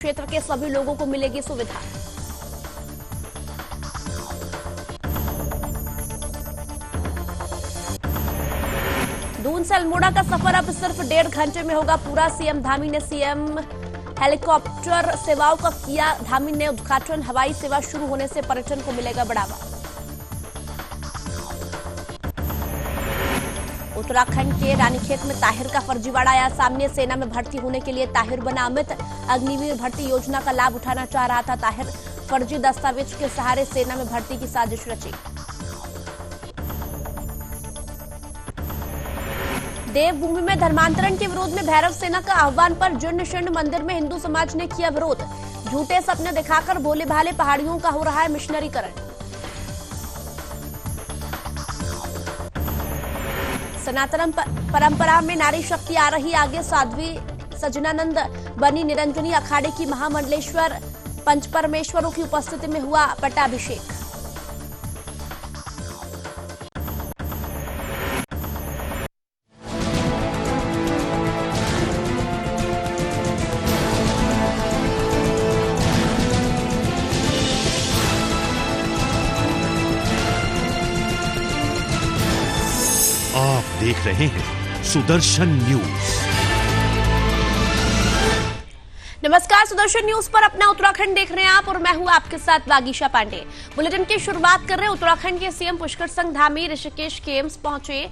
क्षेत्र के सभी लोगों को मिलेगी सुविधा। दून से अल्मोड़ा का सफर अब सिर्फ 1.5 घंटे में होगा पूरा। सीएम धामी ने सीएम हेलीकॉप्टर सेवाओं का किया धामी ने उद्घाटन। हवाई सेवा शुरू होने से पर्यटन को मिलेगा बढ़ावा। उत्तराखंड के रानीखेत में ताहिर का फर्जीवाड़ा आया सामने। सेना में भर्ती होने के लिए ताहिर बना अमित। अग्निवीर भर्ती योजना का लाभ उठाना चाह रहा था ताहिर। फर्जी दस्तावेज के सहारे सेना में भर्ती की साजिश रची। देवभूमि में धर्मांतरण के विरोध में भैरव सेना का आह्वान पर जीर्ण शीर्ण मंदिर में हिंदू समाज ने किया विरोध। झूठे सपने दिखाकर भोले भाले पहाड़ियों का हो रहा है मिशनरीकरण। सनातन परंपरा में नारी शक्ति आ रही आगे। साध्वी सजनानंद बनी निरंजनी अखाड़े की महामंडलेश्वर। पंचपरमेश्वरों की उपस्थिति में हुआ पट्टाभिषेक। आप देख रहे हैं सुदर्शन न्यूज। नमस्कार, सुदर्शन न्यूज पर अपना उत्तराखंड देख रहे हैं आप और मैं हूं आपके साथ वागीशा पांडे। बुलेटिन की शुरुआत कर रहे हैं। उत्तराखंड के सीएम पुष्कर सिंह धामी ऋषिकेश के एम्स पहुंचे,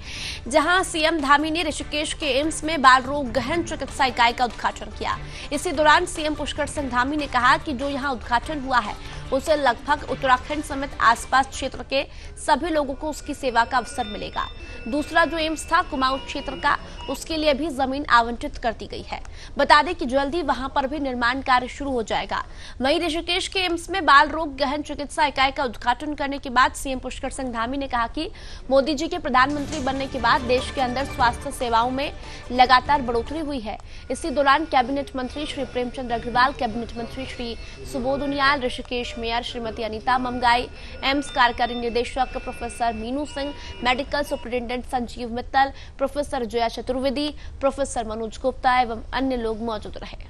जहां सीएम धामी ने ऋषिकेश के एम्स में बाल रोग गहन चिकित्सा इकाई का उद्घाटन किया। इसी दौरान सीएम पुष्कर सिंह धामी ने कहा कि जो यहां उद्घाटन हुआ है उसे लगभग उत्तराखंड समेत आसपास क्षेत्र के सभी लोगों को उसकी सेवा का अवसर मिलेगा। दूसरा जो एम्स था कुमाऊं क्षेत्र का, उसके लिए भी जमीन आवंटित कर दी गई है। बता दें कि जल्दी वहां पर भी निर्माण कार्य शुरू हो जाएगा। वहीं ऋषिकेश के एम्स में बाल रोग गहन चिकित्सा इकाई का उद्घाटन करने के बाद सीएम पुष्कर सिंह धामी ने कहा कि मोदी जी के प्रधानमंत्री बनने के बाद देश के अंदर स्वास्थ्य सेवाओं में लगातार बढ़ोतरी हुई है। इसी दौरान कैबिनेट मंत्री श्री प्रेमचंद अग्रवाल, कैबिनेट मंत्री श्री सुबोध उनियाल, ऋषिकेश मेयर श्रीमती अनीता ममगाई, एम्स कार्यकारी निदेशक professor Meenu Singh, medical superintendent Sanjeev Mittal, professor Jaya Chaturvedi, professor Manoj Gupta एवं अन्य लोग मौजूद रहे।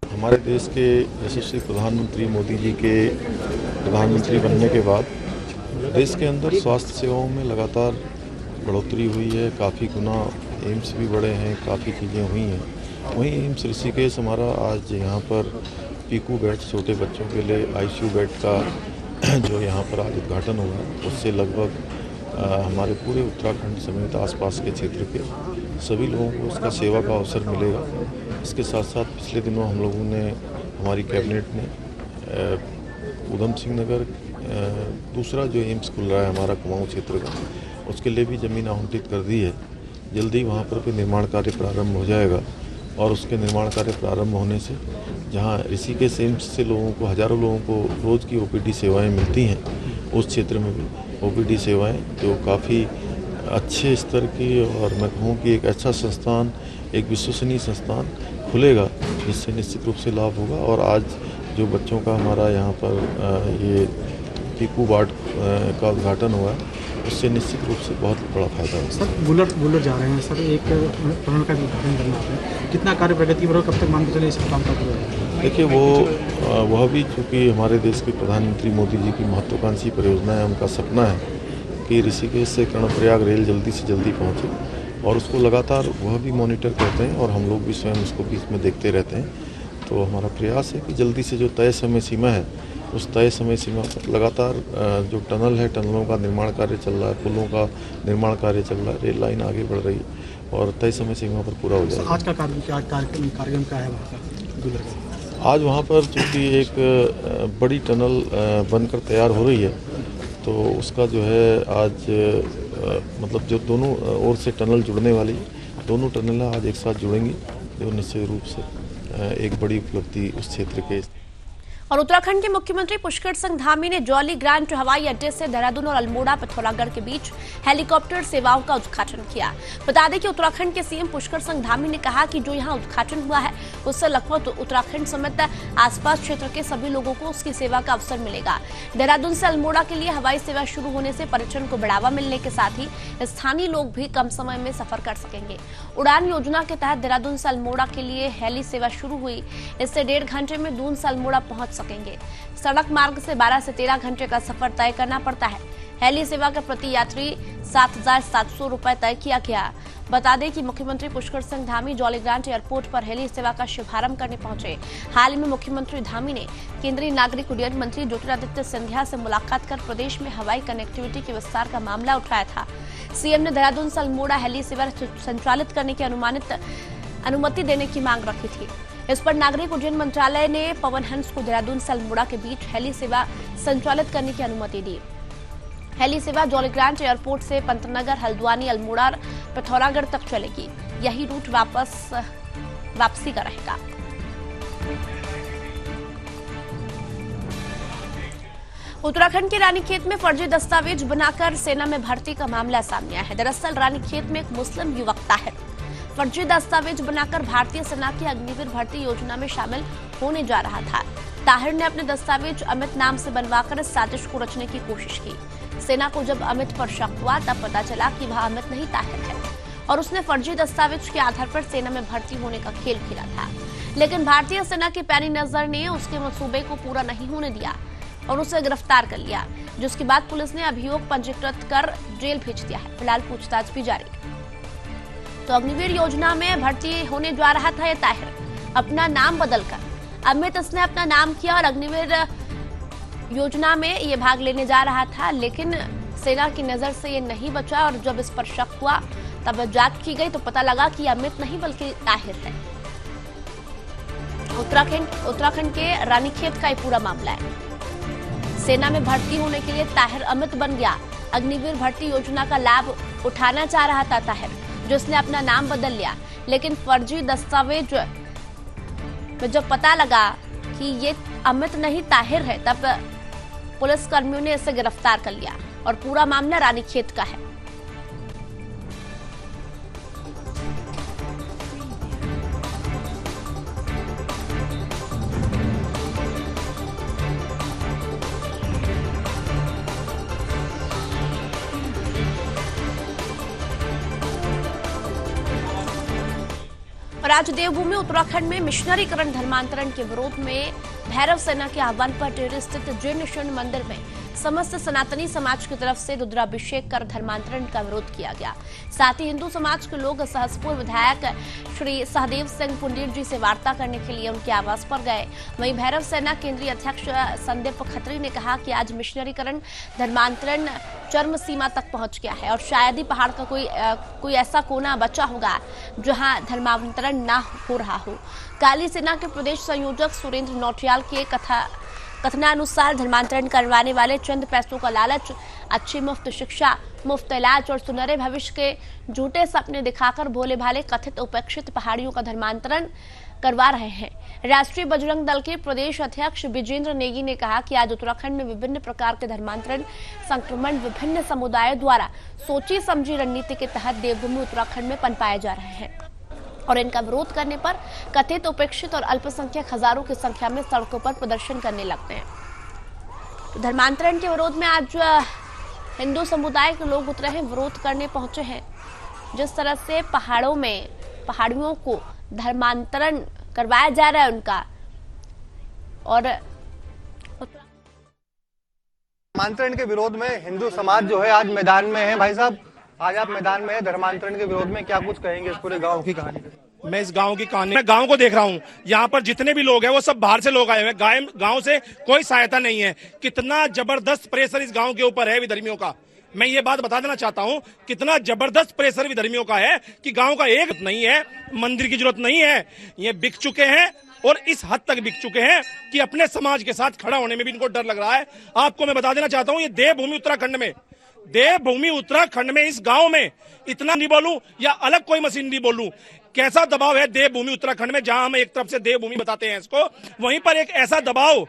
हमारे देश के यशस्वी प्रधानमंत्री मोदी जी के प्रधानमंत्री बनने के बाद देश के अंदर स्वास्थ्य सेवाओं में लगातार बढ़ोतरी हुई है। काफ़ी गुना एम्स भी बढ़े हैं, काफ़ी चीज़ें हुई हैं। वहीं एम्स ऋषिकेश हमारा आज यहाँ पर पीकू बेड, छोटे बच्चों के लिए आईसीयू बेड का जो यहाँ पर आज उद्घाटन हुआ है, उससे लगभग हमारे पूरे उत्तराखंड समेत आसपास के क्षेत्र के सभी लोगों को उसका सेवा का अवसर मिलेगा। इसके साथ साथ पिछले दिनों हम लोगों ने, हमारी कैबिनेट ने उधम सिंह नगर दूसरा जो एम्स खुल रहा है हमारा कुमाऊं क्षेत्र का, उसके लिए भी ज़मीन आवंटित कर दी है। जल्दी वहाँ पर भी निर्माण कार्य प्रारंभ हो जाएगा और उसके निर्माण कार्य प्रारंभ होने से जहाँ ऋषिकेश एम्स से लोगों को, हज़ारों लोगों को रोज़ की ओपीडी सेवाएं मिलती हैं, उस क्षेत्र में भी ओपीडी सेवाएं जो काफ़ी अच्छे स्तर की, और मैं कहूँ कि एक अच्छा संस्थान, एक विश्वसनीय संस्थान खुलेगा, जिससे निश्चित रूप से लाभ होगा। और आज जो बच्चों का हमारा यहाँ पर ये पीकू वार्ड का उद्घाटन हुआ है, उससे निश्चित रूप से बहुत बड़ा फायदा होगा। सर बुलर जा रहे हैं सर, एक प्रण का उद्घाटन करना है, कितना कार्य प्रगति पर कब तक मान के चले इस काम का पूरा? देखिए वह भी चूँकि हमारे देश के प्रधानमंत्री मोदी जी की महत्वाकांक्षी परियोजना है, उनका सपना है कि ऋषिकेश से कर्णप्रयाग रेल जल्दी से जल्दी पहुँचे, और उसको लगातार वह भी मॉनिटर करते हैं और हम लोग भी स्वयं उसको बीच में देखते रहते हैं। तो हमारा प्रयास है कि जल्दी से जो तय समय सीमा है, उस तय समय सीमा पर लगातार जो टनल है, टनलों का निर्माण कार्य चल रहा है, पुलों का निर्माण कार्य चल रहा है, रेल लाइन आगे बढ़ रही है और तय समय सीमा पर पूरा हो जाएगा। आज का कार्यक्रम क्या है वहाँ का? आज वहाँ पर चूँकि एक बड़ी टनल बनकर तैयार हो रही है, तो उसका जो है आज मतलब जो दोनों ओर से टनल जुड़ने वाली, दोनों टनल आज एक साथ जुड़ेंगी, जो निश्चित रूप से एक बड़ी उपलब्धि उस क्षेत्र के। और उत्तराखंड के मुख्यमंत्री पुष्कर सिंह धामी ने जौली ग्रांट हवाई अड्डे से देहरादून और अल्मोड़ा पिथौरागढ़ के बीच हेलीकॉप्टर सेवाओं का उद्घाटन किया। बता दें कि उत्तराखंड के सीएम पुष्कर सिंह धामी ने कहा कि जो यहां उद्घाटन हुआ है उससे लगभग उत्तराखंड समेत आसपास क्षेत्र के सभी लोगों को उसकी सेवा का अवसर मिलेगा। देहरादून से अल्मोड़ा के लिए हवाई सेवा शुरू होने से पर्यटन को बढ़ावा मिलने के साथ ही स्थानीय लोग भी कम समय में सफर कर सकेंगे। उड़ान योजना के तहत देहरादून से अल्मोड़ा के लिए हेली सेवा शुरू हुई। इससे 1.5 घंटे में दून से अल्मोड़ा पहुंच सकेंगे। सड़क मार्ग से 12 से 13 घंटे का सफर तय करना पड़ता है। हेली सेवा का प्रति यात्री 7,700 रुपए तय किया गया। बता दें कि मुख्यमंत्री पुष्कर सिंह धामी जौली ग्रांट एयरपोर्ट पर हेली सेवा का शुभारंभ करने पहुंचे। हाल ही में मुख्यमंत्री धामी ने केंद्रीय नागरिक उड्डयन मंत्री ज्योतिरादित्य सिंधिया से मुलाकात कर प्रदेश में हवाई कनेक्टिविटी के विस्तार का मामला उठाया था। सीएम ने देहरादून से अल्मोड़ा हेली सेवा संचालित करने की अनुमति देने की मांग रखी थी। इस पर नागरिक उड्डयन मंत्रालय ने पवन हंस को देहरादून से अल्मोड़ा के बीच हेली सेवा संचालित करने की अनुमति दी। हेली सेवा जौली ग्रांट एयरपोर्ट से पंतनगर, हल्द्वानी, अल्मोड़ा, पिथौरागढ़ तक चलेगी। यही रूट वापसी का रहेगा। उत्तराखंड के रानीखेत में फर्जी दस्तावेज बनाकर सेना में भर्ती का मामला सामने आया है। दरअसल रानीखेत में एक मुस्लिम युवक ताहिर फर्जी दस्तावेज बनाकर भारतीय सेना की अग्निवीर भर्ती योजना में शामिल होने जा रहा था। ताहिर ने अपने दस्तावेज अमित नाम से बनवाकर इस साजिश को रचने की कोशिश की। सेना को जब अमित पर शक हुआ तब पता चला कि वह अमित नहीं ताहिर है और उसने फर्जी दस्तावेज के आधार पर सेना में भर्ती होने का खेल खेला था। लेकिन भारतीय सेना की पैनी नजर ने उसके मंसूबे को पूरा नहीं होने दिया और उसे गिरफ्तार कर लिया, जिसके बाद पुलिस ने अभियोग पंजीकृत कर जेल भेज दिया है। फिलहाल पूछताछ भी जारी। तो अग्निवीर योजना में भर्ती होने जा रहा था ये ताहिर, अपना नाम बदलकर अमित इसने अपना नाम किया और अग्निवीर योजना में ये भाग लेने जा रहा था। लेकिन सेना की नजर से ये नहीं बचा और जब इस पर शक हुआ तब जांच की गई तो पता लगा कि अमित नहीं बल्कि ताहिर है। उत्तराखंड के रानीखेत का ये पूरा मामला है। सेना में भर्ती होने के लिए ताहिर अमित बन गया। अग्निवीर भर्ती योजना का लाभ उठाना चाह रहा था ताहिर, जिसने अपना नाम बदल लिया। लेकिन फर्जी दस्तावेज में जब पता लगा कि ये अमित नहीं ताहिर है तब पुलिस कर्मियों ने इसे गिरफ्तार कर लिया और पूरा मामला रानीखेत का है। और आज देवभूमि उत्तराखंड में मिशनरीकरण धर्मांतरण के विरोध में भैरव सेना के आह्वान पर टिहरी स्थित जैन शरण मंदिर में समस्त सनातनी समाज की तरफ से रुद्राभिषेक कर धर्मांतरण का विरोध किया गया। साथ ही हिंदू समाज के लोग सहसपुर विधायक श्री सहदेव सिंह पुंडीर जी से वार्ता करने के लिए उनके आवास पर गए। वहीं भैरव सेना केंद्रीय अध्यक्ष संदीप खत्री ने कहा कि आज मिशनरीकरण धर्मांतरण चरम सीमा तक पहुंच गया है और शायद ही पहाड़ का कोई ऐसा कोना बचा होगा जहां धर्मांतरण न हो रहा हो। काली सेना के प्रदेश संयोजक सुरेंद्र नौटियाल के कथनानुसार धर्मांतरण करवाने वाले चंद पैसों का लालच, अच्छी मुफ्त शिक्षा, मुफ्त इलाज और सुनहरे भविष्य के झूठे सपने दिखाकर भोले भाले कथित उपेक्षित पहाड़ियों का धर्मांतरण करवा रहे हैं। राष्ट्रीय बजरंग दल के प्रदेश अध्यक्ष विजेंद्र नेगी ने कहा कि आज उत्तराखंड में विभिन्न प्रकार के धर्मांतरण संक्रमण विभिन्न समुदायों द्वारा सोची समझी रणनीति के तहत देवभूमि उत्तराखंड में पनपाए जा रहे हैं और इनका विरोध करने पर कथित उपेक्षित और अल्पसंख्यक हजारों की संख्या में सड़कों पर प्रदर्शन करने लगते हैं। धर्मांतरण के विरोध में आज हिंदू समुदाय के लोग उतरे हैं, विरोध करने पहुंचे हैं। जिस तरह से पहाड़ियों को धर्मांतरण करवाया जा रहा है उनका और धर्मांतरण के विरोध में हिंदू समाज जो है आज मैदान में है। भाई साहब, आज आप मैदान में है धर्मांतरण के विरोध में, क्या कुछ कहेंगे इस पूरे गांव की कहानी? मैं इस गांव की कहानी, मैं गांव को देख रहा हूं। यहाँ पर जितने भी लोग हैं वो सब बाहर से लोग आए हुए हैं। गांव से कोई सहायता नहीं है। कितना जबरदस्त प्रेशर इस गांव के ऊपर है विधर्मियों का। मैं ये बात बता देना चाहता हूं, कितना जबरदस्त प्रेशर विधर्मियों का है कि गांव का एक नहीं है, मंदिर की जरूरत नहीं है। ये बिक चुके हैं और इस हद तक बिक चुके हैं कि अपने समाज के साथ खड़ा होने में भी इनको डर लग रहा है। आपको मैं बता देना चाहता हूं, ये देवभूमि उत्तराखंड में इस गांव में इतना नहीं बोलूं या अलग कोई मशीन नहीं बोलूं, कैसा दबाव है देवभूमि उत्तराखंड में। जहां हम एक तरफ से देवभूमि बताते हैं इसको, वहीं पर एक ऐसा दबाव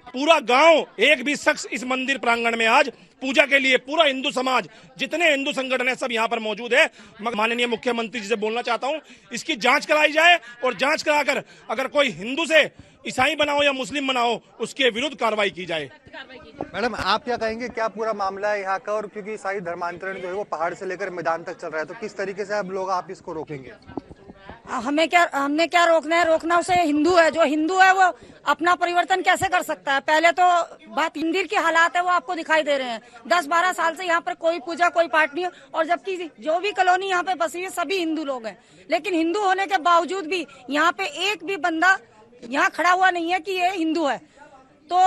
पूरा गांव, एक भी शख्स इस मंदिर प्रांगण में आज पूजा के लिए, पूरा हिंदू समाज, जितने हिंदू संगठन है सब यहाँ पर मौजूद है। माननीय मुख्यमंत्री जी से बोलना चाहता हूँ, इसकी जांच कराई जाए और जांच कराकर अगर कोई हिंदू से ईसाई बनाओ या मुस्लिम बनाओ, उसके विरुद्ध कार्रवाई की जाए। मैडम, आप क्या कहेंगे, क्या पूरा मामला है यहाँ का? और क्योंकि ईसाई धर्मांतरण जो है वो पहाड़ से लेकर मैदान तक चल रहा है, तो किस तरीके से आप इसको रोकेंगे? हमने क्या रोकना है? रोकना उसे हिंदू है, जो हिंदू है वो अपना परिवर्तन कैसे कर सकता है? पहले तो बात मंदिर के हालात है वो आपको दिखाई दे रहे हैं। 10-12 साल से यहाँ पर कोई पूजा कोई पाठ नहीं है, और जबकि जो भी कॉलोनी यहाँ पे बसी है सभी हिंदू लोग हैं, लेकिन हिंदू होने के बावजूद भी यहाँ पे एक भी बंदा यहाँ खड़ा हुआ नहीं है कि ये हिंदू है। तो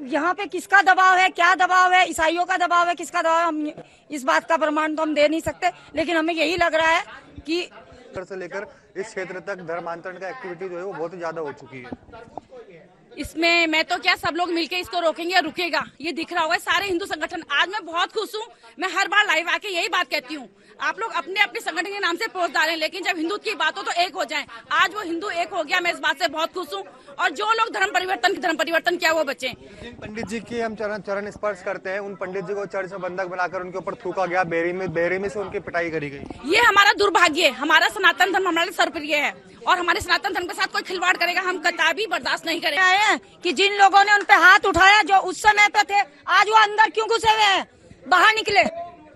यहाँ पे किसका दबाव है, क्या दबाव है, ईसाइयों का दबाव है, किसका दबाव है, हम इस बात का प्रमाण तो हम दे नहीं सकते, लेकिन हमें यही लग रहा है कि से लेकर इस क्षेत्र तक धर्मांतरण का एक्टिविटी जो है वो बहुत ज्यादा हो चुकी है। इसमें मैं तो क्या, सब लोग मिलकर इसको रोकेंगे, रुकेगा, ये दिख रहा होगा सारे हिंदू संगठन। आज मैं बहुत खुश हूँ, मैं हर बार लाइव आके यही बात कहती हूँ, आप लोग अपने अपने संगठन के नाम से पोस्ट डालें, लेकिन जब हिंदू की बात हो तो एक हो जाएं। आज वो हिंदू एक हो गया, मैं इस बात से बहुत खुश हूँ। और जो लोग धर्म परिवर्तन क्या वो बचे। जिन पंडित जी की हम चरण स्पर्श करते हैं, उन पंडित जी को चर्च में बंधक बनाकर उनके ऊपर थूका गया, बेरहमी से उनकी पिटाई करी गई। ये हमारा दुर्भाग्य है। हमारा सनातन धर्म हमारे सर्वप्रिय है, और हमारे सनातन धर्म के साथ कोई खिलवाड़ करेगा हम कतई बर्दाश्त नहीं करेंगे। कि जिन लोगों ने उन पे हाथ उठाया, जो उस समय पे थे, आज वो अंदर क्यों घुसे हुए हैं, बाहर निकले,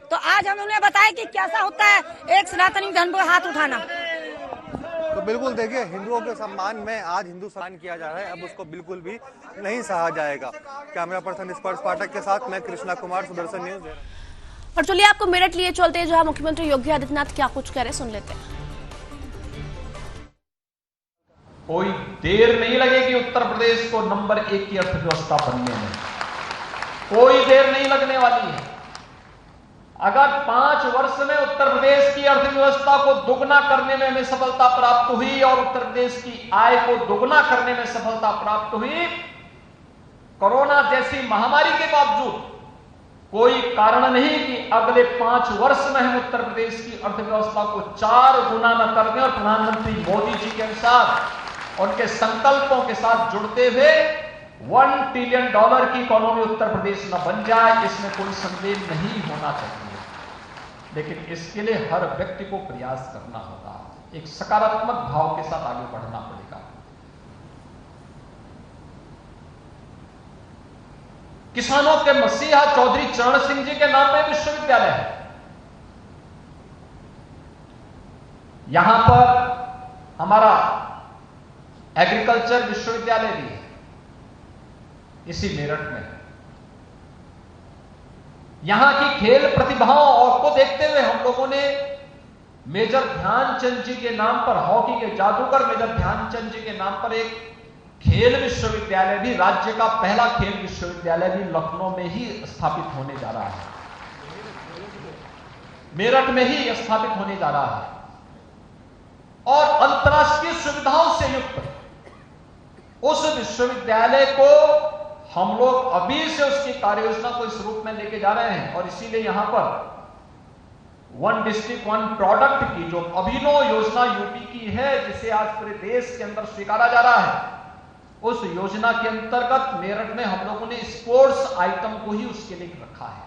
तो आज हम उन्हें बताएं कि कैसा होता है एक सनातनी धर्म पर हाथ उठाना। तो बिल्कुल देखिए, हिंदुओं के सम्मान में आज हिंदू सम्मान किया जा रहा है, अब उसको बिल्कुल भी नहीं सहा जाएगा। कैमरा पर्सन स्पर्श पाठक के साथ मैं कृष्णा कुमार, सुदर्शन न्यूज। और चलिए आपको मेरठ लिए चलते हैं, जहां मुख्यमंत्री योगी आदित्यनाथ क्या कुछ कह रहे सुन लेते हैं। कोई देर नहीं लगेगी उत्तर प्रदेश को नंबर 1 की अर्थव्यवस्था बनने में, कोई देर नहीं लगने वाली है। अगर 5 वर्ष में उत्तर प्रदेश की अर्थव्यवस्था को दुगना करने में हमें सफलता प्राप्त हुई और उत्तर प्रदेश की आय को दुगना करने में सफलता प्राप्त हुई, कोरोना जैसी महामारी के बावजूद कोई कारण नहीं कि अगले 5 वर्ष में हम उत्तर प्रदेश की अर्थव्यवस्था को 4 गुना न कर दें। और प्रधानमंत्री मोदी जी के अनुसार उनके संकल्पों के साथ जुड़ते हुए $1 ट्रिलियन की इकोनॉमी उत्तर प्रदेश न बन जाए, इसमें कोई संदेह नहीं होना चाहिए। लेकिन इसके लिए हर व्यक्ति को प्रयास करना होगा, एक सकारात्मक भाव के साथ आगे बढ़ना पड़ेगा। किसानों के मसीहा चौधरी चरण सिंह जी के नाम पे विश्वविद्यालय है। यहां पर हमारा एग्रीकल्चर विश्वविद्यालय भी है, इसी मेरठ में। यहां की खेल प्रतिभाओं को देखते हुए हम लोगों ने मेजर ध्यानचंद जी के नाम पर, हॉकी के जादूगर मेजर ध्यानचंद जी के नाम पर एक खेल विश्वविद्यालय भी, राज्य का पहला खेल विश्वविद्यालय भी लखनऊ में ही स्थापित होने जा रहा है, मेरठ में ही स्थापित होने जा रहा है। और अंतर्राष्ट्रीय सुविधाओं से युक्त उस विश्वविद्यालय को हम लोग अभी से उसकी कार्य योजना को इस रूप में लेके जा रहे हैं। और इसीलिए यहां पर 1 डिस्ट्रिक्ट 1 प्रोडक्ट की जो अभिनव योजना यूपी की है, जिसे आज पूरे देश के अंदर स्वीकारा जा रहा है, उस योजना के अंतर्गत मेरठ में हम लोगों ने स्पोर्ट्स आइटम को ही उसके लिए रखा है।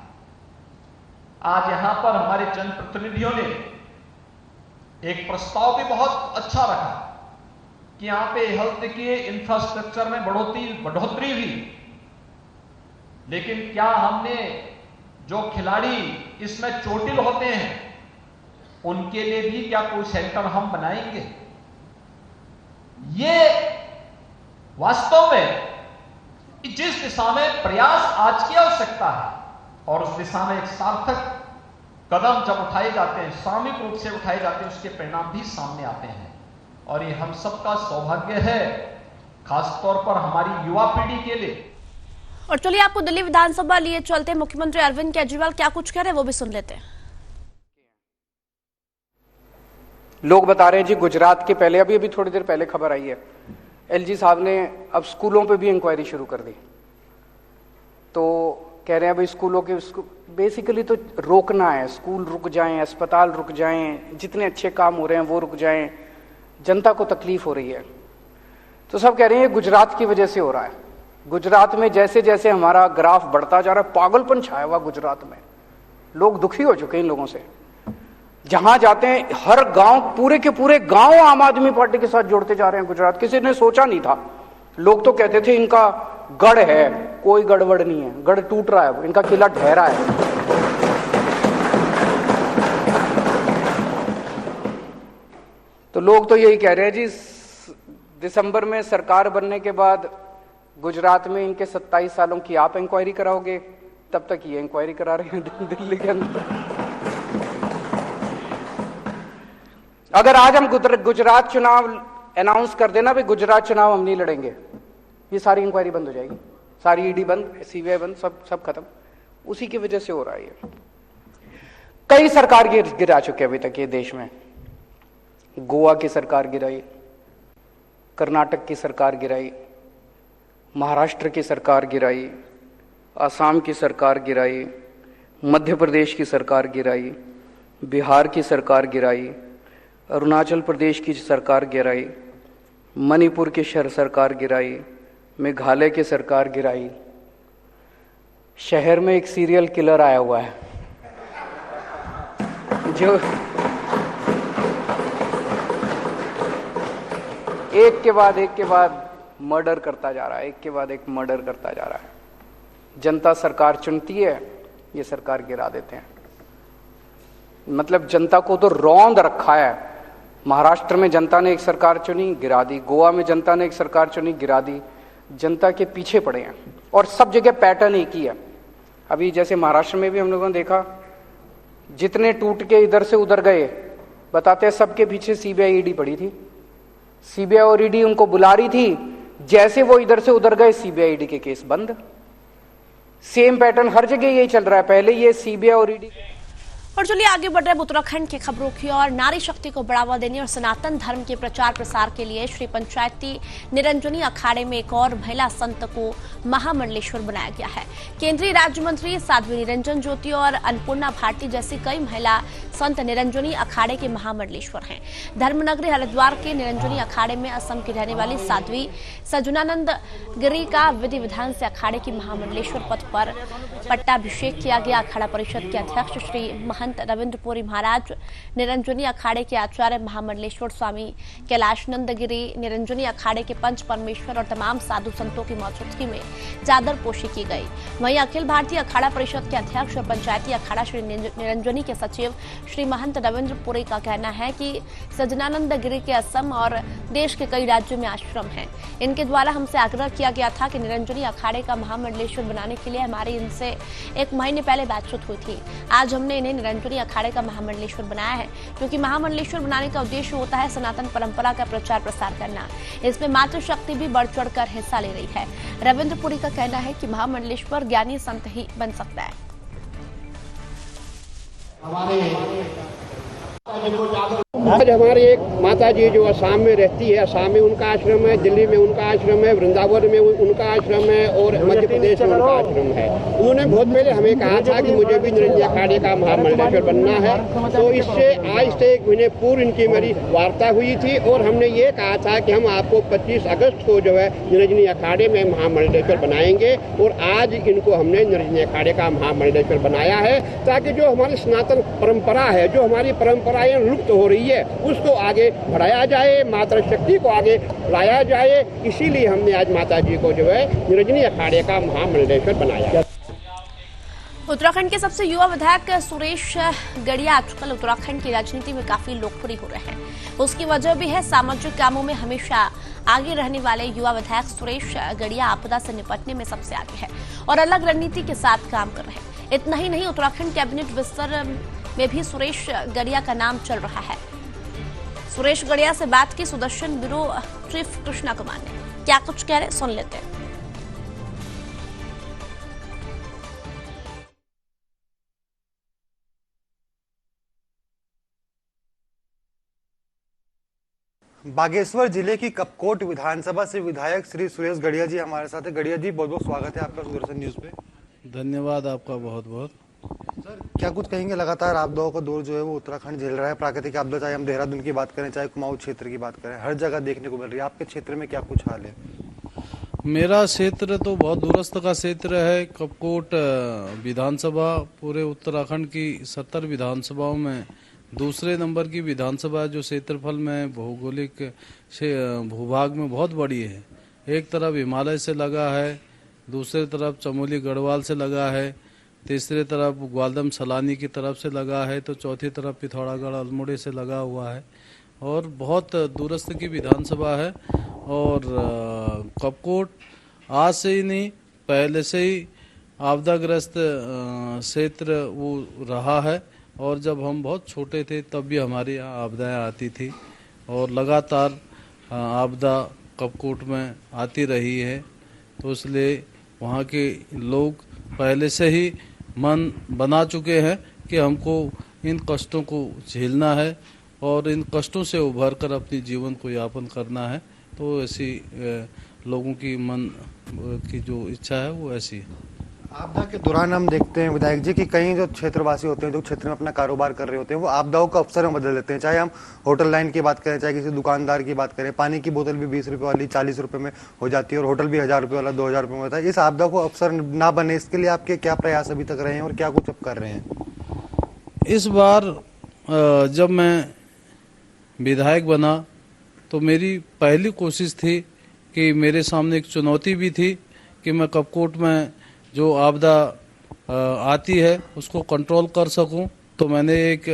आज यहां पर हमारे जनप्रतिनिधियों ने एक प्रस्ताव भी बहुत अच्छा रखा कि यहां पे हेल्थ के इंफ्रास्ट्रक्चर में बढ़ोतरी हुई, लेकिन क्या हमने जो खिलाड़ी इसमें चोटिल होते हैं उनके लिए भी क्या कोई सेंटर हम बनाएंगे? ये वास्तव में जिस दिशा में प्रयास आज की आवश्यकता है, और उस दिशा में एक सार्थक कदम जब उठाए जाते हैं, सामूहिक रूप से उठाए जाते हैं, उसके परिणाम भी सामने आते हैं। और ये हम सबका सौभाग्य है, खासतौर पर हमारी युवा पीढ़ी के लिए। और चलिए आपको दिल्ली विधानसभा लिए चलते, मुख्यमंत्री अरविंद केजरीवाल क्या कुछ कह रहे हैं वो भी सुन लेते हैं। लोग बता रहे हैं जी, गुजरात के पहले अभी थोड़ी देर पहले खबर आई है, एलजी साहब ने अब स्कूलों पे भी इंक्वायरी शुरू कर दी। तो कह रहे हैं भाई स्कूलों के बेसिकली तो रोकना है, स्कूल रुक जाएं, अस्पताल रुक जाएं, जितने अच्छे काम हो रहे हैं वो रुक जाएं, जनता को तकलीफ हो रही है। तो सब कह रहे हैं ये गुजरात की वजह से हो रहा है। गुजरात में जैसे जैसे हमारा ग्राफ बढ़ता जा रहा है, पागलपन छाया हुआ गुजरात में, लोग दुखी हो चुके हैं इन लोगों से। जहां जाते हैं हर गांव, पूरे के पूरे गांव आम आदमी पार्टी के साथ जोड़ते जा रहे हैं गुजरात। किसी ने सोचा नहीं था, लोग तो कहते थे इनका गढ़ है, कोई गड़बड़ नहीं है, गढ़ टूट रहा है, इनका किला ढहरा है। तो लोग तो यही कह रहे हैं जी, दिसंबर में सरकार बनने के बाद गुजरात में इनके 27 सालों की आप इंक्वायरी कराओगे, तब तक ये इंक्वायरी करा रहे हैं दिल्ली के अंदर। अगर आज हम गुजरात चुनाव अनाउंस कर देना भाई गुजरात चुनाव हम नहीं लड़ेंगे, ये सारी इंक्वायरी बंद हो जाएगी, सारी ईडी बंद, सीबीआई बंद, सब खत्म। उसी की वजह से हो रहा है ये। कई सरकार गिरा चुके अभी तक ये देश में। गोवा की सरकार गिराई, कर्नाटक की सरकार गिराई, महाराष्ट्र की सरकार गिराई, असम की सरकार गिराई, मध्य प्रदेश की सरकार गिराई, बिहार की सरकार गिराई, अरुणाचल प्रदेश की सरकार गिराई, मणिपुर की सरकार गिराई, मेघालय की सरकार गिराई। शहर में एक सीरियल किलर आया हुआ है जो एक के बाद मर्डर करता जा रहा है, एक के बाद एक मर्डर करता जा रहा है। जनता सरकार चुनती है, ये सरकार गिरा देते हैं। मतलब जनता को तो रौंद रखा है। महाराष्ट्र में जनता ने एक सरकार चुनी, गिरा दी। गोवा में जनता ने एक सरकार चुनी, गिरा दी। जनता के पीछे पड़े हैं और सब जगह पैटर्न एक ही है। अभी जैसे महाराष्ट्र में भी हम लोगों ने देखा, जितने टूट के इधर से उधर गए, बताते हैं सबके पीछे सीबीआई ईडी पड़ी थी। सीबीआई और ईडी उनको बुला रही थी, जैसे वो इधर से उधर गए सीबीआई ईडी के केस बंद। सेम पैटर्न हर जगह यही चल रहा है, पहले ये सीबीआई और ईडी। और चलिए आगे बढ़ रहे हैं उत्तराखंड की खबरों की ओर। नारी शक्ति को बढ़ावा देने और सनातन धर्म के प्रचार प्रसार के लिए श्री पंचायती निरंजनी अखाड़े में एक और महिला संत को महामंडलेश्वर बनाया गया है। केंद्रीय राज्य मंत्री साध्वी निरंजन ज्योति और अन्नपूर्णा भारती जैसी कई महिला संत निरंजनी अखाड़े के महामंडलेश्वर हैं। धर्मनगरी हरिद्वार के निरंजनी अखाड़े में असम की रहने वाली साध्वी सजुनानंद गिरी का विधि विधान से अखाड़े की महामंडलेश्वर पद पर पट्टाभिषेक किया गया। अखाड़ा परिषद के अध्यक्ष श्री महंत रविंद्रपुरी महाराज, निरंजनी अखाड़े के आचार्य महामंडलेश्वर स्वामी कैलाशनंद गिरी, निरंजनी अखाड़े के पंच परमेश्वर और तमाम साधु संतों की मौजूदगी में चादर पोशी की गई। वहीं अखिल भारतीय अखाड़ा परिषद के अध्यक्ष और पंचायती अखाड़ा श्री निरंजनी के सचिव श्री महंत रविंद्रपुरी का कहना है कि सजनानंद गिरी के असम और देश के कई राज्यों में आश्रम हैं। इनके द्वारा हमसे आग्रह किया गया था कि निरंजनी अखाड़े का महामंडलेश्वर बनाने के लिए हमारी इनसे 1 महीने पहले बातचीत हुई थी। आज हमने इन्हें निरंजनी अखाड़े का महामंडलेश्वर बनाया है, क्योंकि महामंडलेश्वर बनाने का उद्देश्य होता है सनातन परंपरा का प्रचार प्रसार करना। इसमें मातृशक्ति भी बढ़ चढ़कर हिस्सा ले रही है। रविंद्रपुरी का कहना है कि महामंडलेश्वर ज्ञानी संत ही बन सकता है। आज हमारी एक माता जी जो असम में रहती है, असम में उनका आश्रम है, दिल्ली में उनका आश्रम है, वृंदावन में उनका आश्रम है और मध्य प्रदेश में उनका आश्रम है। उन्होंने बहुत पहले हमें कहा था कि मुझे भी निरंजनी अखाड़े का महामंडलेश्वर बनना है। तो इससे आज से 1 महीने पूर्व इनकी मेरी वार्ता हुई थी और हमने ये कहा था कि हम आपको 25 अगस्त को जो है निरंजनी अखाड़े में महामंडलेश्वर बनाएंगे और आज इनको हमने निरंजनी अखाड़े का महामंडलेश्वर बनाया है, ताकि जो हमारी सनातन परंपरा है, जो हमारी परंपराएं लुप्त हो रही है, उसको आगे बढ़ाया जाए, माता शक्ति को आगे लाया जाए। इसीलिए हमने आज माता जी को जो है निरंजनी अखाड़े का महामंडलेश्वर बनाया। उत्तराखंड के सबसे युवा विधायक सुरेश गड़िया आजकल उत्तराखंड की राजनीति में काफी लोकप्रिय हो रहे हैं। उसकी वजह भी है सामाजिक कामों में हमेशा आगे रहने वाले युवा विधायक सुरेश गड़िया आपदा से निपटने में सबसे आगे है और अलग रणनीति के साथ काम कर रहे हैं। इतना ही नहीं, उत्तराखंड कैबिनेट विस्तार में भी सुरेश गड़िया का नाम चल रहा है। सुरेश गड़िया से बात की सुदर्शन ब्यूरो चीफ कृष्णा कुमार ने, क्या कुछ कह रहे सुन लेते हैं। बागेश्वर जिले की कपकोट विधानसभा से विधायक श्री सुरेश गड़िया जी हमारे साथ है। गड़िया जी, बहुत बहुत स्वागत है आपका सुदर्शन न्यूज पे। धन्यवाद आपका बहुत बहुत। सर, क्या कुछ कहेंगे? लगातार आपदाओं का दौर जो है वो उत्तराखंड झेल रहा है। प्राकृतिक आपदा, चाहे हम देहरादून की बात करें, चाहे कुमाऊं क्षेत्र की बात करें, हर जगह देखने को मिल रही है। आपके क्षेत्र में क्या कुछ हाल है? मेरा क्षेत्र तो बहुत दूरस्थ का क्षेत्र है। कपकोट विधानसभा पूरे उत्तराखंड की 70 विधानसभाओं में दूसरे नंबर की विधानसभा जो क्षेत्रफल में भौगोलिक भूभाग में बहुत बड़ी है। एक तरफ हिमालय से लगा है, दूसरे तरफ चमोली गढ़वाल से लगा है, तीसरे तरफ ग्वालदम सलानी की तरफ से लगा है, तो चौथी तरफ पिथौरागढ़ अल्मोड़े से लगा हुआ है और बहुत दूरस्थ की विधानसभा है। और कपकोट आज से ही नहीं, पहले से ही आपदाग्रस्त क्षेत्र वो रहा है और जब हम बहुत छोटे थे तब भी हमारे यहाँ आपदाएं आती थी और लगातार आपदा कपकोट में आती रही है। तो इसलिए वहाँ के लोग पहले से ही मन बना चुके हैं कि हमको इन कष्टों को झेलना है और इन कष्टों से उभर कर अपनी जीवन को यापन करना है। तो ऐसी लोगों की मन की जो इच्छा है वो ऐसी है। आपदा के दौरान हम देखते हैं विधायक जी कि कई जो क्षेत्रवासी होते हैं, जो क्षेत्र में अपना कारोबार कर रहे होते हैं, वो आपदाओं का अवसर में बदल देते हैं। चाहे हम होटल लाइन की बात करें, चाहे किसी दुकानदार की बात करें, पानी की बोतल भी 20 रुपये वाली 40 रुपये में हो जाती है और होटल भी 1000 रुपये वाला 2000 रुपये में होता है। इस आपदा को अवसर ना बने, इसके लिए आपके क्या प्रयास अभी तक रहे हैं और क्या कुछ अब कर रहे हैं? इस बार जब मैं विधायक बना तो मेरी पहली कोशिश थी कि मेरे सामने एक चुनौती भी थी कि मैं कपकोट में जो आपदा आती है उसको कंट्रोल कर सकूं। तो मैंने एक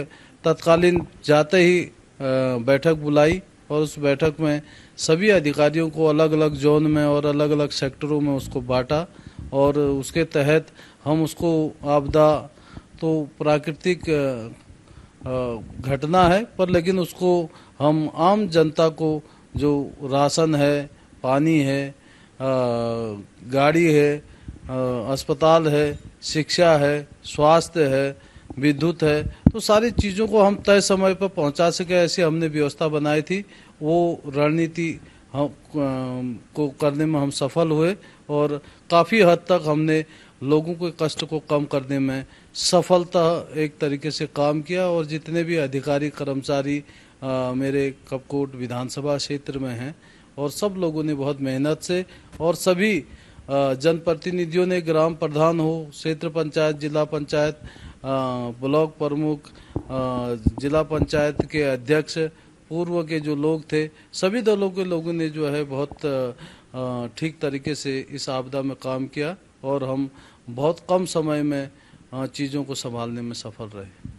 तत्कालीन जाते ही बैठक बुलाई और उस बैठक में सभी अधिकारियों को अलग अलग जोन में और अलग अलग सेक्टरों में उसको बांटा और उसके तहत हम उसको आपदा तो प्राकृतिक घटना है पर लेकिन उसको हम आम जनता को जो राशन है, पानी है, गाड़ी है, अस्पताल है, शिक्षा है, स्वास्थ्य है, विद्युत है, तो सारी चीज़ों को हम तय समय पर पहुंचा सके ऐसी हमने व्यवस्था बनाई थी। वो रणनीति हम को करने में हम सफल हुए और काफ़ी हद तक हमने लोगों के कष्ट को कम करने में सफलता एक तरीके से काम किया। और जितने भी अधिकारी कर्मचारी मेरे कपकोट विधानसभा क्षेत्र में हैं और सब लोगों ने बहुत मेहनत से और सभी जनप्रतिनिधियों ने, ग्राम प्रधान हो, क्षेत्र पंचायत, जिला पंचायत, ब्लॉक प्रमुख, जिला पंचायत के अध्यक्ष, पूर्व के जो लोग थे, सभी दलों के लोगों ने जो है बहुत ठीक तरीके से इस आपदा में काम किया और हम बहुत कम समय में चीज़ों को संभालने में सफल रहे।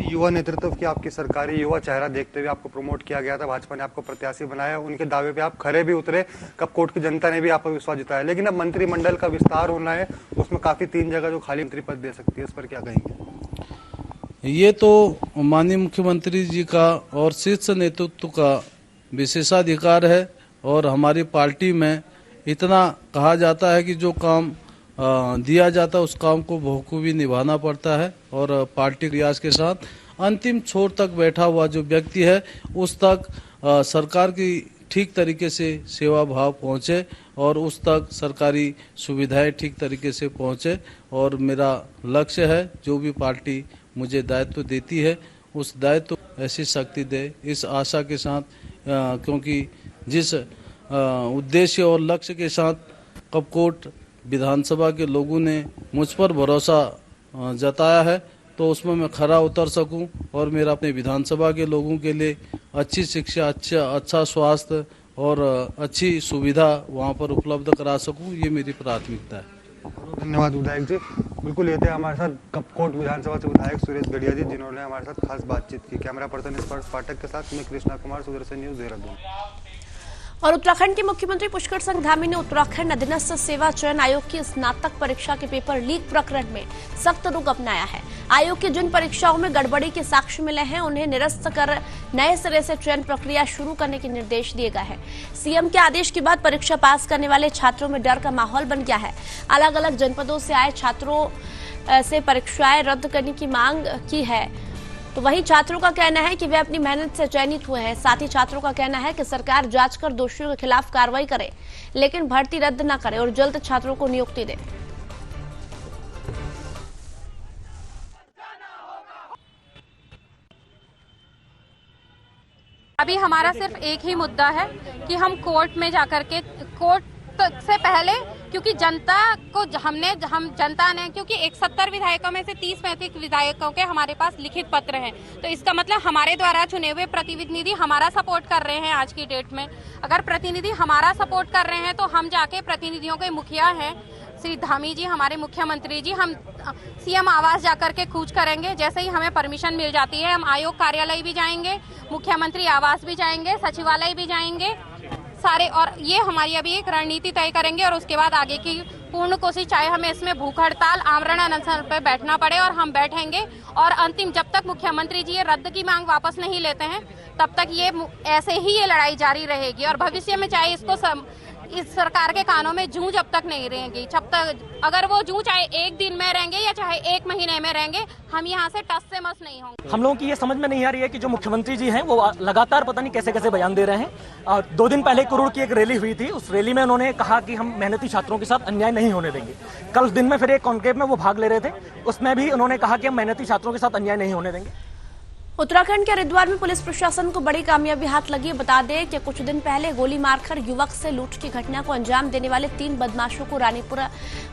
युवा नेतृत्व की आपकी सरकारी युवा चेहरा देखते हुए आपको प्रमोट किया गया था, भाजपा ने आपको प्रत्याशी बनाया, उनके दावे पे आप खरे भी उतरे, कपकोट की जनता ने भी आप पर विश्वास जताया। लेकिन अब मंत्रिमंडल का विस्तार होना है, उसमें काफी 3 जगह जो खाली मंत्री पद दे सकती है, इस पर क्या कहेंगे? ये तो माननीय मुख्यमंत्री जी का और शीर्ष नेतृत्व का विशेषाधिकार है और हमारी पार्टी में इतना कहा जाता है कि जो काम दिया जाता है उस काम को बखूबी निभाना पड़ता है और पार्टी रियाज के साथ अंतिम छोर तक बैठा हुआ जो व्यक्ति है उस तक सरकार की ठीक तरीके से सेवा भाव पहुँचे और उस तक सरकारी सुविधाएं ठीक तरीके से पहुँचे। और मेरा लक्ष्य है जो भी पार्टी मुझे दायित्व देती है उस दायित्व ऐसी शक्ति दे, इस आशा के साथ क्योंकि जिस उद्देश्य और लक्ष्य के साथ कपकोट विधानसभा के लोगों ने मुझ पर भरोसा जताया है तो उसमें मैं खरा उतर सकूं और मेरा अपने विधानसभा के लोगों के लिए अच्छी शिक्षा, अच्छा स्वास्थ्य और अच्छी सुविधा वहां पर उपलब्ध करा सकूं, ये मेरी प्राथमिकता है। धन्यवाद विधायक जी। बिल्कुल ये थे हमारे साथ कपकोट विधानसभा से विधायक सुरेश गड़िया जी, जिन्होंने हमारे साथ खास बातचीत की। कैमरा पर्सन स्पर्श पाठक के साथ मैं कृष्णा कुमार, सुदर्शन न्यूज, देहरादून। और उत्तराखंड के मुख्यमंत्री पुष्कर सिंह धामी ने उत्तराखंड अधीनस्थ सेवा चयन आयोग की स्नातक परीक्षा के पेपर लीक प्रकरण में सख्त रुख अपनाया है। आयोग की जिन परीक्षाओं में गड़बड़ी के साक्ष्य मिले हैं उन्हें निरस्त कर नए सिरे से चयन प्रक्रिया शुरू करने के निर्देश दिए गए हैं। सीएम के आदेश के बाद परीक्षा पास करने वाले छात्रों में डर का माहौल बन गया है। अलग अलग जनपदों से आए छात्रों से परीक्षाएं रद्द करने की मांग की है, तो वहीं छात्रों का कहना है कि वे अपनी मेहनत से चयनित हुए हैं। साथ ही छात्रों का कहना है कि सरकार जांच कर दोषियों के खिलाफ कार्रवाई करे, लेकिन भर्ती रद्द न करे और जल्द छात्रों को नियुक्ति दे। अभी हमारा सिर्फ एक ही मुद्दा है कि हम कोर्ट में जाकर के कोर्ट से पहले, क्योंकि जनता को हम जनता ने, क्योंकि 170 विधायकों में से 30-35 विधायकों के हमारे पास लिखित पत्र हैं, तो इसका मतलब हमारे द्वारा चुने हुए प्रतिनिधि हमारा सपोर्ट कर रहे हैं। आज की डेट में अगर प्रतिनिधि हमारा सपोर्ट कर रहे हैं तो हम जाके प्रतिनिधियों के मुखिया हैं श्री धामी जी, हमारे मुख्यमंत्री जी, हम सीएम आवास जाकर के कूच करेंगे। जैसे ही हमें परमिशन मिल जाती है हम आयोग कार्यालय भी जाएंगे, मुख्यमंत्री आवास भी जाएंगे, सचिवालय भी जाएंगे सारे, और ये हमारी अभी एक रणनीति तय करेंगे और उसके बाद आगे की पूर्ण कोशिश, चाहे हमें इसमें भूख हड़ताल, आमरण अनशन पर बैठना पड़े और हम बैठेंगे। और अंतिम, जब तक मुख्यमंत्री जी ये रद्द की मांग वापस नहीं लेते हैं तब तक ये ऐसे ही ये लड़ाई जारी रहेगी और भविष्य में चाहे इस सरकार के कानों में जूं जब तक नहीं रहेंगी, जब तक अगर वो जूं चाहे एक दिन में रहेंगे या चाहे 1 महीने में रहेंगे, हम यहाँ से टस से मस नहीं होंगे। हम लोगों की ये समझ में नहीं आ रही है कि जो मुख्यमंत्री जी हैं वो लगातार पता नहीं कैसे कैसे बयान दे रहे हैं। और 2 दिन पहले करोड़ की एक रैली हुई थी, उस रैली में उन्होंने कहा कि हम मेहनती छात्रों के साथ अन्याय नहीं होने देंगे। कल दिन में फिर एक कॉन्क्लेव में वो भाग ले रहे थे, उसमें भी उन्होंने कहा कि हम मेहनती छात्रों के साथ अन्याय नहीं होने देंगे। उत्तराखंड के हरिद्वार में पुलिस प्रशासन को बड़ी कामयाबी हाथ लगी। बता दें कि कुछ दिन पहले गोली मारकर युवक से लूट की घटना को अंजाम देने वाले 3 बदमाशों को रानीपुर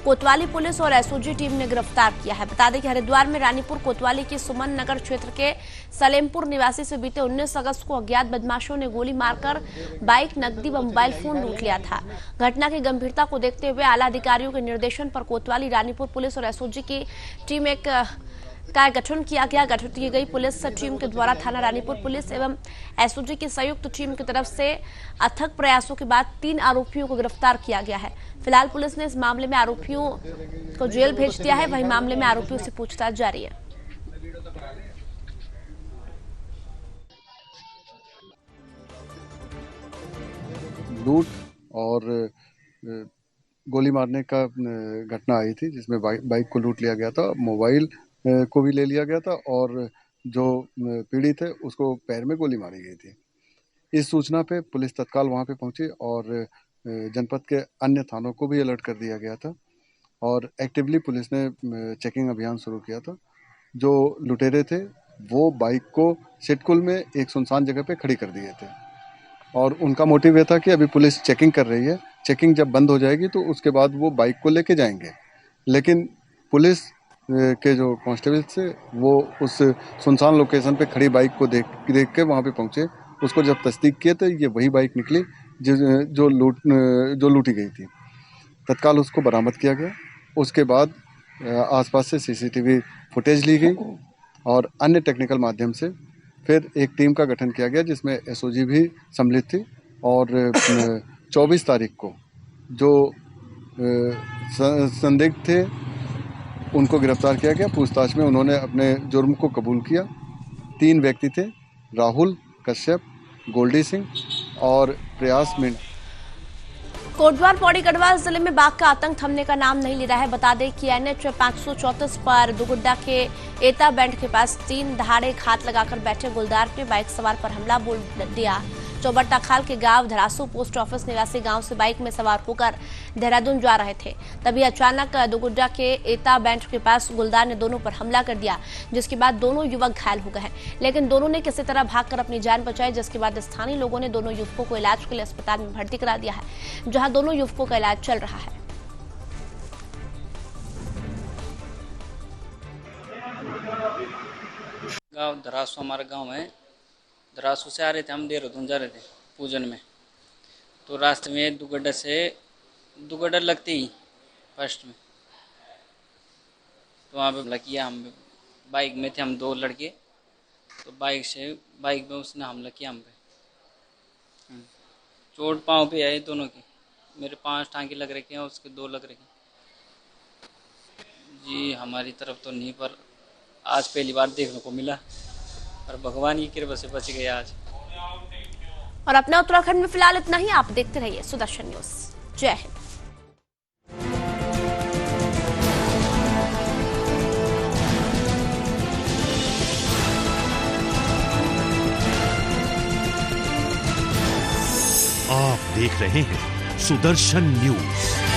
कोतवाली पुलिस और एसओजी टीम ने गिरफ्तार किया है। बता दें कि हरिद्वार में रानीपुर कोतवाली के सुमन नगर क्षेत्र के सलेमपुर निवासी से बीते 19 अगस्त को अज्ञात बदमाशों ने गोली मारकर बाइक, नकदी व मोबाइल फोन लूट लिया था। घटना की गंभीरता को देखते हुए आला अधिकारियों के निर्देशन पर कोतवाली, रानीपुर पुलिस और एसओजी की टीम का गठन किया गया। गठित की गई पुलिस टीम के द्वारा थाना रानीपुर पुलिस एवं एसओजी की संयुक्त टीम की तरफ से अथक प्रयासों के बाद 3 आरोपियों को गिरफ्तार किया गया है। फिलहाल पुलिस ने इस मामले में आरोपियों को जेल भेज दिया है, वहीं मामले में आरोपियों से पूछताछ जारी है। लूट और गोली मारने का घटना आई थी, जिसमें बाइक को लूट लिया गया था, मोबाइल को भी ले लिया गया था और जो पीड़ित है उसको पैर में गोली मारी गई थी। इस सूचना पे पुलिस तत्काल वहां पे पहुंची और जनपद के अन्य थानों को भी अलर्ट कर दिया गया था और एक्टिवली पुलिस ने चेकिंग अभियान शुरू किया था। जो लुटेरे थे वो बाइक को सिटकुल में एक सुनसान जगह पे खड़ी कर दिए थे और उनका मोटिव ये था कि अभी पुलिस चेकिंग कर रही है, चेकिंग जब बंद हो जाएगी तो उसके बाद वो बाइक को लेके जाएंगे। लेकिन पुलिस के जो कांस्टेबल थे वो उस सुनसान लोकेशन पे खड़ी बाइक को देख के वहाँ पे पहुँचे। उसको जब तस्दीक किए तो ये वही बाइक निकली जो लूटी गई थी। तत्काल उसको बरामद किया गया। उसके बाद आसपास से सीसीटीवी फुटेज ली गई और अन्य टेक्निकल माध्यम से फिर एक टीम का गठन किया गया जिसमें एसओजी भी सम्मिलित थी और 24 तारीख को जो संदिग्ध थे उनको गिरफ्तार किया गया। पूछताछ में उन्होंने अपने जुर्म को कबूल किया। 3 व्यक्ति थे, राहुल कश्यप, गोल्डी सिंह और प्रयास मिंट। कोटद्वार पौड़ी गढ़वाल जिले में बाघ का आतंक थमने का नाम नहीं ले रहा है। बता दें कि एनएच 534 पर दुगुड्डा के एता बैंड के पास 3 दहाड़े घात लगाकर बैठे गुलदार ने बाइक सवार पर हमला बोल दिया। चौबट्टा खाल के गांव धरासू पोस्ट ऑफिस निवासी गांव से बाइक में सवार होकर देहरादून जा रहे थे, तभी अचानक दुगुड्डा के एता बैंड के पास गुलदार ने दोनों पर हमला कर दिया, जिसके बाद दोनों युवक घायल हो गए हैं। लेकिन दोनों ने किसी तरह भागकर अपनी जान बचाई, जिसके बाद स्थानीय लोगों ने दोनों युवकों को इलाज के लिए अस्पताल में भर्ती करा दिया है, जहां दोनों युवकों का इलाज चल रहा है। गाँव धरासू हमारा गाँव है। धरासू से आ रहे थे, हम देहरादून जा रहे थे पूजन में, तो रास्ते में दुगड्डा लगते ही फर्स्ट में तो वहाँ पे हमला किया। हम बाइक में थे, हम 2 लड़के, तो बाइक में उसने हमला किया हम पे। चोट पाँव पे आई दोनों की, मेरे 5 टांके लग रखे हैं, उसके 2 लग रखे जी। हमारी तरफ तो नहीं, पर आज पहली बार देखने को मिला, और भगवान की कृपा से बच गए आज। और अपना उत्तराखंड में फिलहाल इतना ही। आप देखते रहिए सुदर्शन न्यूज। जय हिंद। आप देख रहे हैं सुदर्शन न्यूज।